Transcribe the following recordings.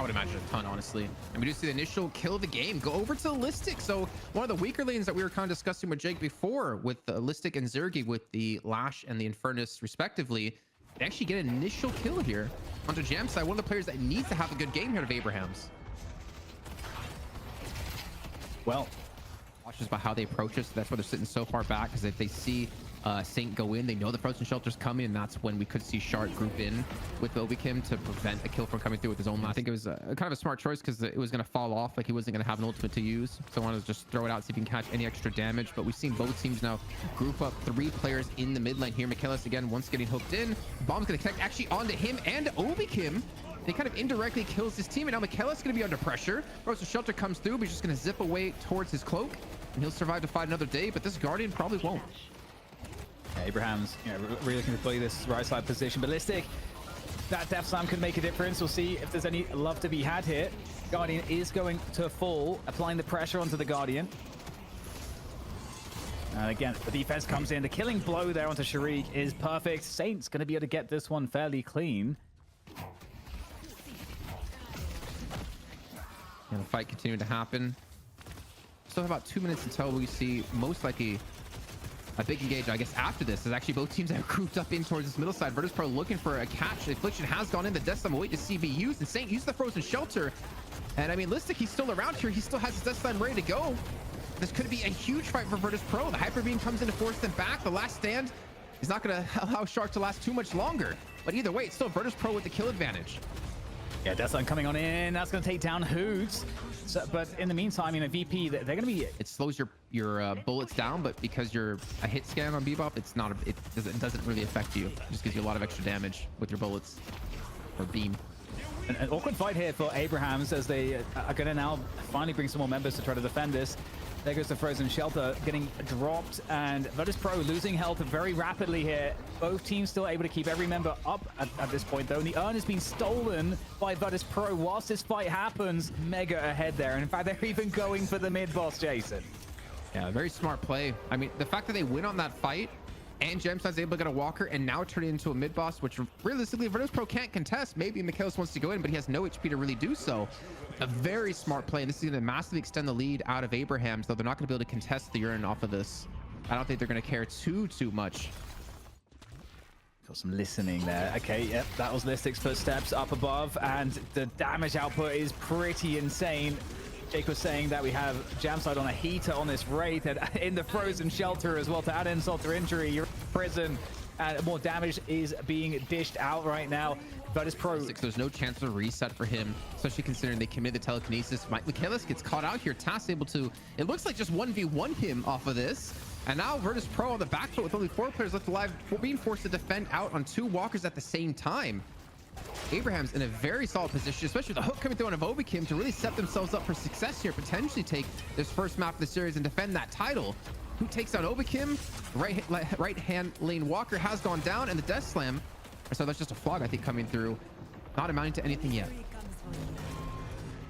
would imagine a ton, honestly. And we do see the initial kill of the game go over to Listic. So one of the weaker lanes that we were kind of discussing with Jake before, with Listic and Zergy, with the Lash and the Infernus respectively, they actually get an initial kill here onto Jamside, one of the players that needs to have a good game here of Abraham's. Well, cautious about how they approach us. That's why they're sitting so far back, because if they see Saint go in, they know the Frozen Shelter's coming, and that's when we could see Shard group in with Obikim to prevent a kill from coming through with his own last. I think it was kind of a smart choice, because it was going to fall off. Like, he wasn't going to have an ultimate to use, so I wanted to just throw it out, see if he can catch any extra damage. But we've seen both teams now group up 3 players in the mid lane here. Michaelis again once getting hooked in. Bomb's going to connect actually onto him and Obikim. They kind of indirectly kills his team, and now Michaelis is going to be under pressure. Frozen Shelter comes through, but he's just going to zip away towards his cloak, and he'll survive to fight another day, but this Guardian probably won't. Abraham's, really looking to play this right side position. Ballistic, that Death Slam could make a difference. We'll see if there's any love to be had here. Guardian is going to fall, applying the pressure onto the Guardian. And again, the defense comes in. The killing blow there onto Sharik is perfect. Saint's going to be able to get this one fairly clean. And the fight continuing to happen. Still have about 2 minutes until we see most likely a big engage. I guess after this is actually both teams have grouped up in towards this middle side. Virtus.pro looking for a catch. The Affliction has gone in. The Death Slam will wait to see be used, and Saint used the Frozen Shelter. And I mean, Listic, he's still around here. He still has his Death Slam ready to go. This could be a huge fight for Virtus.pro. The Hyper Beam comes in to force them back. The last stand is not going to allow Shark to last too much longer. But either way, it's still Virtus.pro with the kill advantage. Yeah, Death Slam coming on in. That's going to take down Hoots. So, but in the meantime, VP, they're going to be... It slows your bullets down, but because you're a hit scan on Bebop, it's not it doesn't really affect you. It just gives you a lot of extra damage with your bullets or beam. An awkward fight here for Abrahams, as they are going to now finally bring some more members to try to defend this. There goes the Frozen Shelter getting dropped, and Virtus.pro losing health very rapidly here. Both teams still able to keep every member up at this point, though. And the urn has been stolen by Virtus.pro whilst this fight happens. Mega ahead there. And in fact, they're even going for the mid-boss, Jason. Yeah, very smart play. I mean, the fact that they win on that fight, and Gemside's able to get a walker and now turn it into a mid-boss, which realistically Virtus.pro can't contest. Maybe Michaelis wants to go in, but he has no HP to really do so. A very smart play, and this is going to massively extend the lead out of Abraham's, though they're not going to be able to contest the urn off of this. I don't think they're going to care too much. Got some listening there. Okay, yep, that was Listic's footsteps up above, and the damage output is pretty insane. Jake was saying that we have Jamside on a heater on this Wraith, and in the Frozen Shelter as well, to add insult to injury. You're in prison, and more damage is being dished out right now. Virtus.pro, there's no chance of a reset for him, especially considering they committed the telekinesis. Michaelis gets caught out here. Tass able to, it looks like just 1v1 him off of this. And now Virtus.pro on the back foot with only 4 players left alive, being forced to defend out on 2 walkers at the same time. Abraham's in a very solid position, especially with the hook coming through on Obikim, to really set themselves up for success here, potentially take this first map of the series and defend that title. Who takes down Obikim? Right hand lane walker has gone down, and the Death Slam, so that's just a flog, I think, coming through, not amounting to anything yet.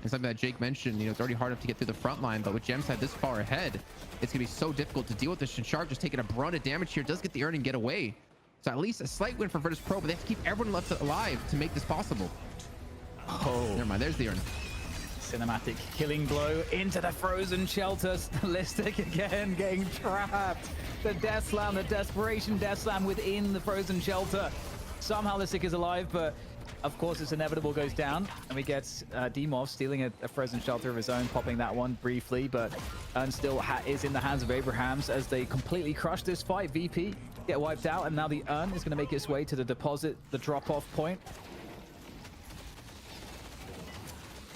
And something that Jake mentioned, it's already hard enough to get through the front line, but with Gemside this far ahead, it's gonna be so difficult to deal with this. And Shark just taking a brunt of damage here, does get the urn and get away. So at least a slight win for Virtus.pro, but they have to keep everyone left alive to make this possible. Oh, never mind, there's the urn. Cinematic killing blow into the Frozen Shelter. Listic again getting trapped. The Death Slam, the desperation Death Slam within the Frozen Shelter. Somehow Listic is alive, but of course it's inevitable, goes down, and we get Demov stealing a Frozen Shelter of his own, popping that one briefly, but urn still is in the hands of Abrahams as they completely crush this fight. VP get wiped out, and now the urn is going to make its way to the deposit, the drop-off point.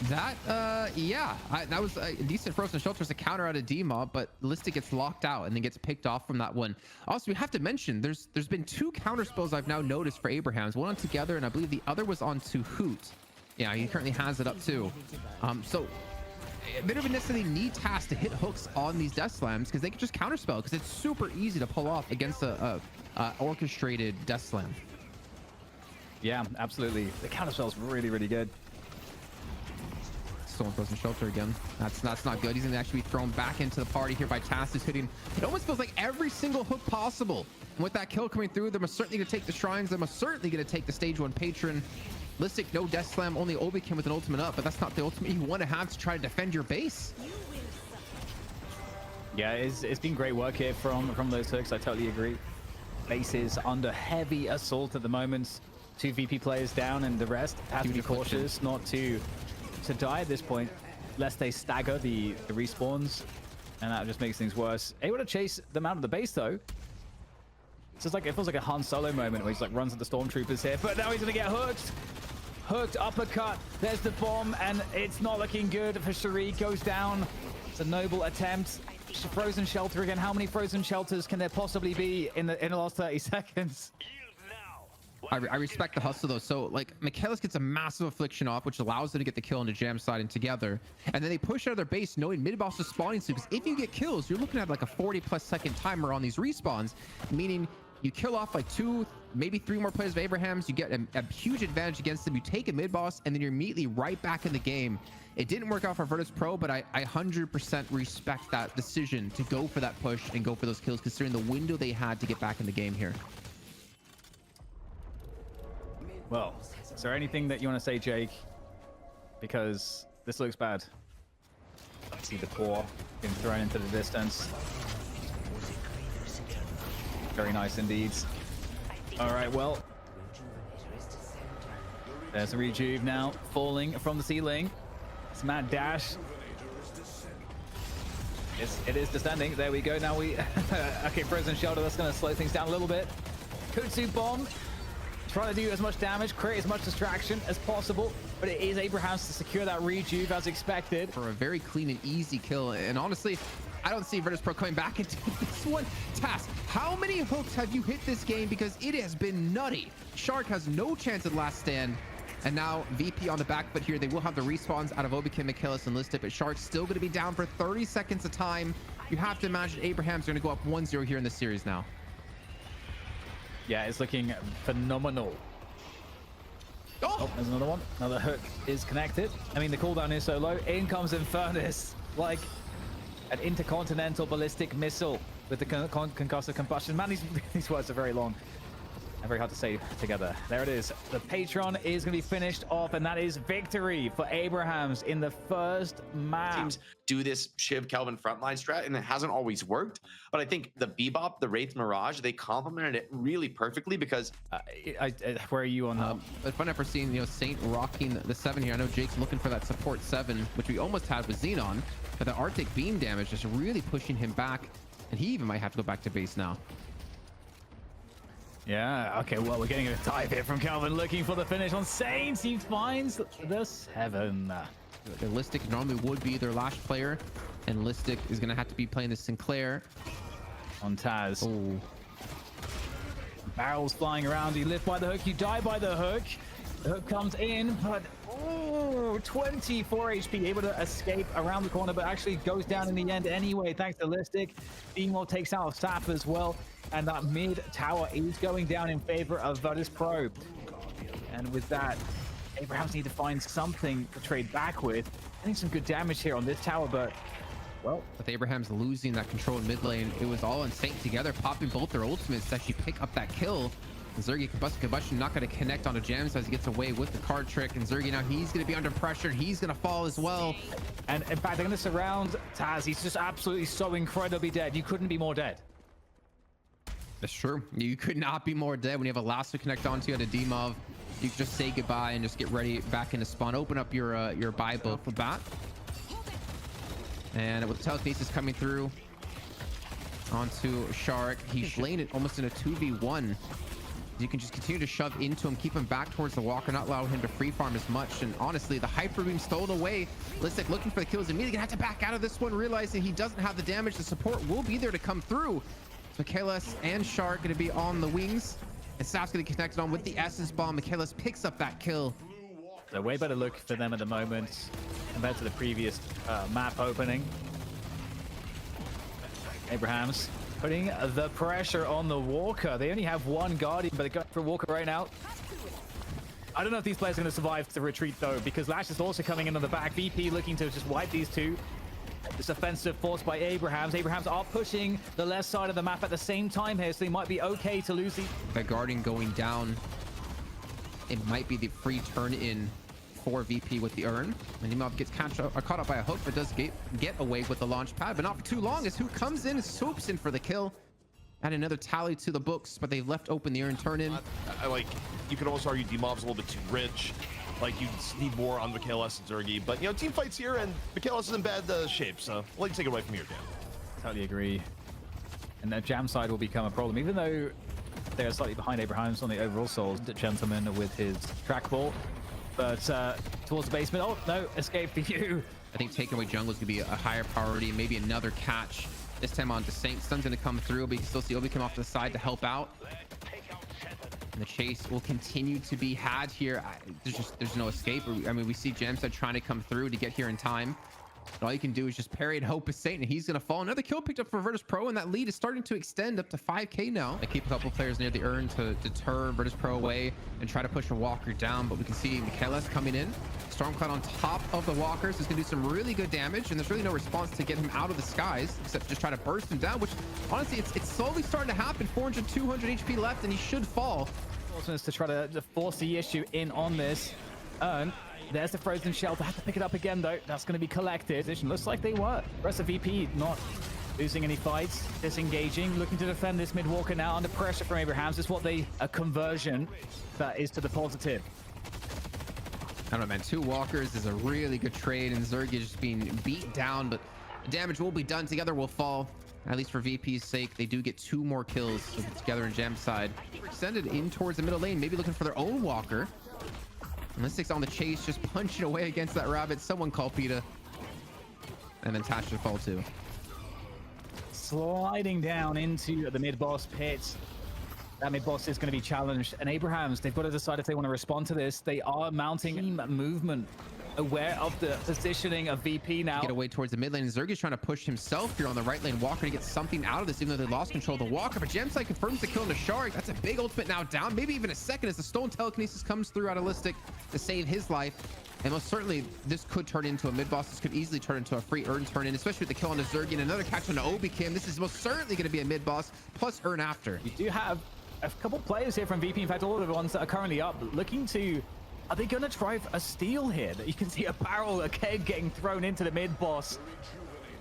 That, that was a decent Frozen Shelter as a counter out of D-Mob, but Listic gets locked out and then gets picked off from that one. Also, we have to mention, there's been 2 counter spells I've now noticed for Abraham's. One on Together, and I believe the other was on to Hoot. Yeah, he currently has it up too. So they don't even necessarily need Tass to hit hooks on these Death Slams, because they can just counterspell, because it's super easy to pull off against a orchestrated Death Slam. Yeah, absolutely. The counterspell is really, really good. Stolen Frozen Shelter again. That's not good. He's gonna actually be thrown back into the party here by Tass, who's hitting, it almost feels like every single hook possible. And with that kill coming through, they're most certainly gonna take the shrines. They're most certainly gonna take the stage 1 patron. Listic, no Death Slam, only Obikin with an ultimate up, but that's not the ultimate you want to have to try to defend your base. Yeah, it's been great work here from those hooks. I totally agree. Base is under heavy assault at the moment. 2 VP players down, and the rest have to be cautious not to die at this point, lest they stagger the respawns, and that just makes things worse. Able to chase them out of the base though. So it's like, it feels like a Han Solo moment where he's like runs at the stormtroopers here, but now he's gonna get hooked uppercut. There's the bomb, and it's not looking good for Shuri. Goes down. It's a noble attempt. Frozen shelter again. How many frozen shelters can there possibly be in the last 30 seconds? I respect the hustle though. So like Michaelis gets a massive affliction off, which allows them to get the kill into jam sliding together, and then they push out of their base knowing mid boss is spawning soon, because if you get kills, you're looking at like a 40+ second timer on these respawns, meaning you kill off like 2, maybe 3 more players of Abraham's, you get a huge advantage against them, you take a mid boss, and then you're immediately right back in the game. It didn't work out for Virtus.pro, but I 100% respect that decision to go for that push and go for those kills, considering the window they had to get back in the game here. Well, is there anything that you want to say, Jake? Because this looks bad. I see the core being thrown into the distance. Very nice indeed. All right, well, there's a rejuve now falling from the ceiling. It's mad dash. It is descending. There we go. Now we okay, frozen shelter. That's going to slow things down a little bit. Kutsu bomb. Trying to do as much damage, create as much distraction as possible, but it is Abrahams to secure that rejuve as expected. For a very clean and easy kill, and honestly, I don't see Virtus.pro coming back into this one. Task, how many hooks have you hit this game? Because it has been nutty. Shark has no chance at last stand, and now VP on the back foot here. They will have the respawns out of Obikin, Michaelis, and Listic, but Shark's still going to be down for 30 seconds of time. You have to imagine Abraham's going to go up 1-0 here in the series now. Yeah, it's looking phenomenal. Oh, there's another one. Another hook is connected. I mean, the cooldown is so low. In comes Infernus, like an intercontinental ballistic missile with the concussive combustion. Man, these words are very long and very hard to say together. There it is. The Patron is going to be finished off, and that is victory for Abrahams in the first map. Teams do this Shiv Kelvin frontline strat, and it hasn't always worked. But I think the Bebop, the Wraith Mirage, they complemented it really perfectly because... where are you on But fun ever seeing, you know, Saint rocking the 7 here. I know Jake's looking for that support 7, which we almost had with Xenon, but the Arctic beam damage just really pushing him back, and he even might have to go back to base now. Yeah, okay, well, we're getting a dive hit from Calvin looking for the finish on Saints. He finds the 7. The Listic normally would be their last player, and Listic is going to have to be playing the Sinclair. On Taz. Oh. Barrels flying around. You live by the hook, you die by the hook. The hook comes in, but 24 HP, able to escape around the corner, but actually goes down in the end anyway, thanks to Listic. Beamo takes out Saf as well, and that mid tower is going down in favor of Virtus.pro. And with that, Abrahams need to find something to trade back with. I think some good damage here on this tower, but well, with Abraham's losing that control in mid lane, it was all in sync together, popping both their ultimates to actually pick up that kill. Zergy Combustion not going to connect onto Jams as he gets away with the card trick, and Zergy now he's going to be under pressure. He's going to fall as well. And in fact, they're going to surround Taz. He's just absolutely so incredibly dead. You couldn't be more dead. That's true. You could not be more dead when you have a last to connect onto at a Demov. You can just say goodbye and just get ready back into spawn. Open up your Bible for bat. And with the telekinesis coming through onto Shark, he's laying it almost in a 2v1. You can just continue to shove into him, keep him back towards the walker, not allow him to free farm as much. And honestly, the hyper beam stolen away. Listic looking for the kills, immediately gonna have to back out of this one, realizing he doesn't have the damage. The support will be there to come through. So Michaelis and Shark gonna be on the wings, and Saf's gonna connect it on with the Essence Bomb. Michaelis picks up that kill. A way better look for them at the moment compared to the previous map opening. Abrahams putting the pressure on the Walker. They only have one Guardian, but they're going for Walker right now. I don't know if these players are going to survive the retreat, though, because Lash is also coming in on the back. VP looking to just wipe these two. This offensive forced by Abrahams. Abrahams are pushing the left side of the map at the same time here, so they might be okay to lose the... That Guardian going down. it might be the free turn in for VP with the urn. And Nimov gets caught up by a hook, but does get away with the launch pad, but not for too long, as who comes in and swoops in for the kill. And another tally to the books, but they've left open the urn turn in. I like, you could almost argue Demov's a little bit too rich. Like, you need more on Michaelis and Zergy, but you know, team fights here, and Michaelis is in bad shape, so I'll let you take it away from here, Dan. Totally agree. And their jam side will become a problem, even though they are slightly behind Abrahams on the overall souls. The gentleman with his trackball, but towards the basement. Oh no, escape for you. I think taking away jungle is gonna be a higher priority. Maybe another catch. This time on to Saint. Stun's gonna come through, but you can still see Obi come off to the side to help out. And the chase will continue to be had here. There's no escape. I mean, we see Jamside trying to come through to get here in time. And all you can do is just parry and hope is Saint, and he's gonna fall. Another kill picked up for Virtus.pro, and that lead is starting to extend up to 5k now. They keep a couple players near the urn to deter Virtus.pro away and try to push a walker down, but we can see Michaelis coming in. Stormcloud on top of the walkers is gonna do some really good damage, and there's really no response to get him out of the skies except just try to burst him down, which honestly it's slowly starting to happen. 400 200 HP left, and he should fall. Is to try to force the issue in on this urn. There's the frozen shelter. Have to pick it up again though. That's going to be collected. Looks like they were. The rest of VP not losing any fights, disengaging, looking to defend this mid walker now under pressure from Abrahams. It's what a conversion that is to the positive. I don't know, man. 2 walkers is a really good trade, and Zergy just being beat down, but the damage will be done. Together will fall. At least for VP's sake, they do get 2 more kills together in Jam side. Extended in towards the middle lane, maybe looking for their own walker. And Mystic's on the chase, just punching away against that rabbit. Someone call PETA. And then Tash should fall too. Sliding down into the mid-boss pit. That mid-boss is going to be challenged. And Abrahams, they've got to decide if they want to respond to this. They are mounting team movement. Aware of the positioning of VP now. Get away towards the mid lane. Zergy's trying to push himself here on the right lane. Walker to get something out of this, even though they lost control of the Walker. But Jamside confirms the kill on the Shark. That's a big ultimate now down. Maybe even a second as the Stolen Telekinesis comes through out of Listic to save his life. And most certainly, this could turn into a mid-boss. This could easily turn into a free urn turn-in, especially with the kill on the Zergy and another catch on the Obi Kim. This is most certainly going to be a mid-boss plus urn after. You do have a couple players here from VP. In fact, all of the ones that are currently up looking to... Are they going to try a steal here? That you can see a barrel, a keg getting thrown into the mid-boss.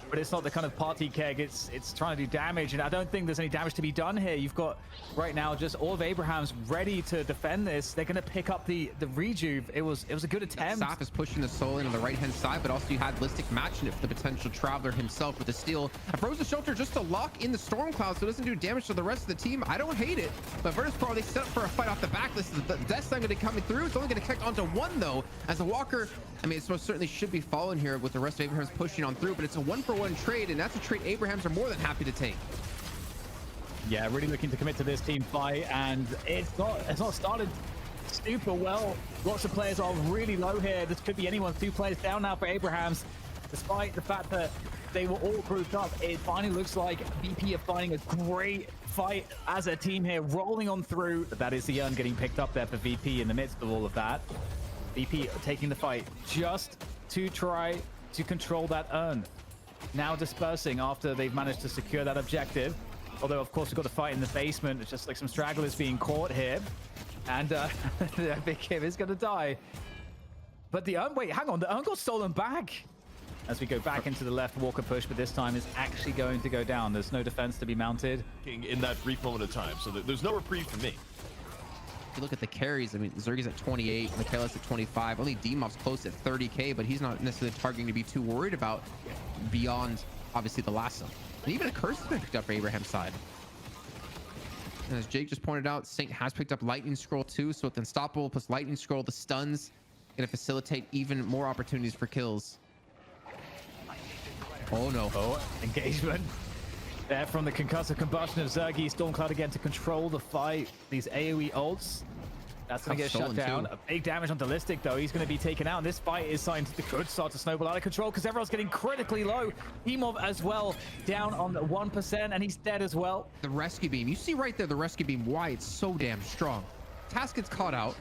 But it's not the kind of party keg. It's trying to do damage, and I don't think there's any damage to be done here. You've got right now just all of Abrahams ready to defend this. They're going to pick up the rejuve. It was a good attempt. Saf is pushing the soul in on the right-hand side, but also you had Listic matching it for the potential Traveler himself with the steal. A frozen shelter just to lock in the Stormcloud so it doesn't do damage to the rest of the team. I don't hate it, but Virtus.pro, they set up for a fight off the back. This is the Death Slam going to be coming through. It's only going to connect onto 1 though, as a Walker. I mean, it most certainly should be falling here with the rest of Abrahams pushing on through, but it's a 1-for-1 trade, and that's a trade Abrahams are more than happy to take. Yeah, really looking to commit to this team fight, and it's not started super well. Lots of players are really low here. This could be anyone. 2 players down now for Abrahams, despite the fact that they were all grouped up. It finally looks like VP are finding a great fight as a team here, rolling on through. But that is the urn getting picked up there for VP in the midst of all of that. VP taking the fight just to try to control that urn. Now dispersing after they've managed to secure that objective. Although, of course, we've got the fight in the basement. It's just like some stragglers being caught here. And Big Kim is going to die. But the urn, wait, hang on. The urn got stolen back. As we go back into the left Walker push, but this time is actually going to go down. There's no defense to be mounted. In that brief moment of time. So there's no reprieve for me. You look at the carries, I mean, Zergy's at 28, Michaelis at 25, only Demov's close at 30k, but he's not necessarily targeting to be too worried about beyond, obviously, the lasso. And even a curse has been picked up for Abraham's side. And as Jake just pointed out, Saint has picked up Lightning Scroll too, so with Unstoppable plus Lightning Scroll, the stuns going to facilitate even more opportunities for kills. Oh no. Oh, engagement. There from the concussive combustion of Zergy. Stormcloud again to control the fight. These AoE ults. That's going to get shut down. A big damage on Delistic, though. He's going to be taken out. And this fight is starting to could start to snowball out of control because everyone's getting critically low. Hemov as well, down on 1%, and he's dead as well. The rescue beam. You see right there the rescue beam, why it's so damn strong. Task gets caught out,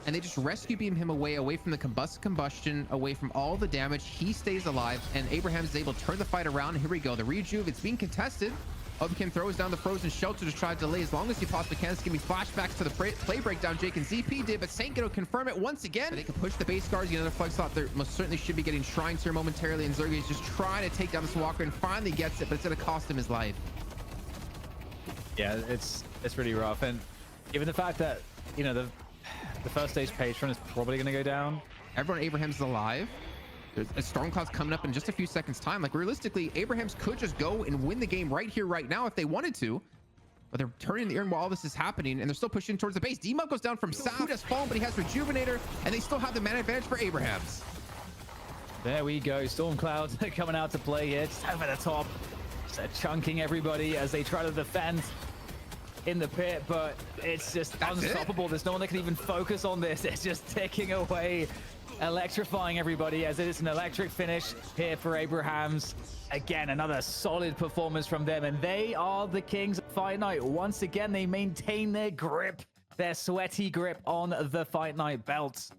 and they just rescue beam him away from the combustion, away from all the damage. He stays alive, and Abraham is able to turn the fight around. Here we go. The rejuve, it's being contested. Otherkin throws down the frozen shelter to try to delay as long as he possibly can. It's going to be flashbacks to the play breakdown Jake and ZP did, but Saint going to confirm it once again. They can push the base guards. Another flex thought there most certainly should be getting shrines here momentarily, and Zergy is just trying to take down this walker and finally gets it, but it's going to cost him his life. Yeah, it's really rough. And given the fact that, you know, the first stage patron is probably going to go down. Everyone Abraham's alive. There's a Stormcloud's coming up in just a few seconds time. Like realistically, Abrahams could just go and win the game right here, right now if they wanted to. But they're turning the urn while all this is happening, and they're still pushing towards the base. D-Mug goes down from South. Food has fallen, but he has Rejuvenator, and they still have the mana advantage for Abrahams. There we go. Stormcloud coming out to play here. Just over the top. Just chunking everybody as they try to defend in the pit, but it's just unstoppable. There's no one that can even focus on this. It's just ticking away, electrifying everybody as it is an electric finish here for Abrahams. Again, another solid performance from them, and they are the kings of Fight Night. Once again, they maintain their grip, their sweaty grip on the Fight Night belts.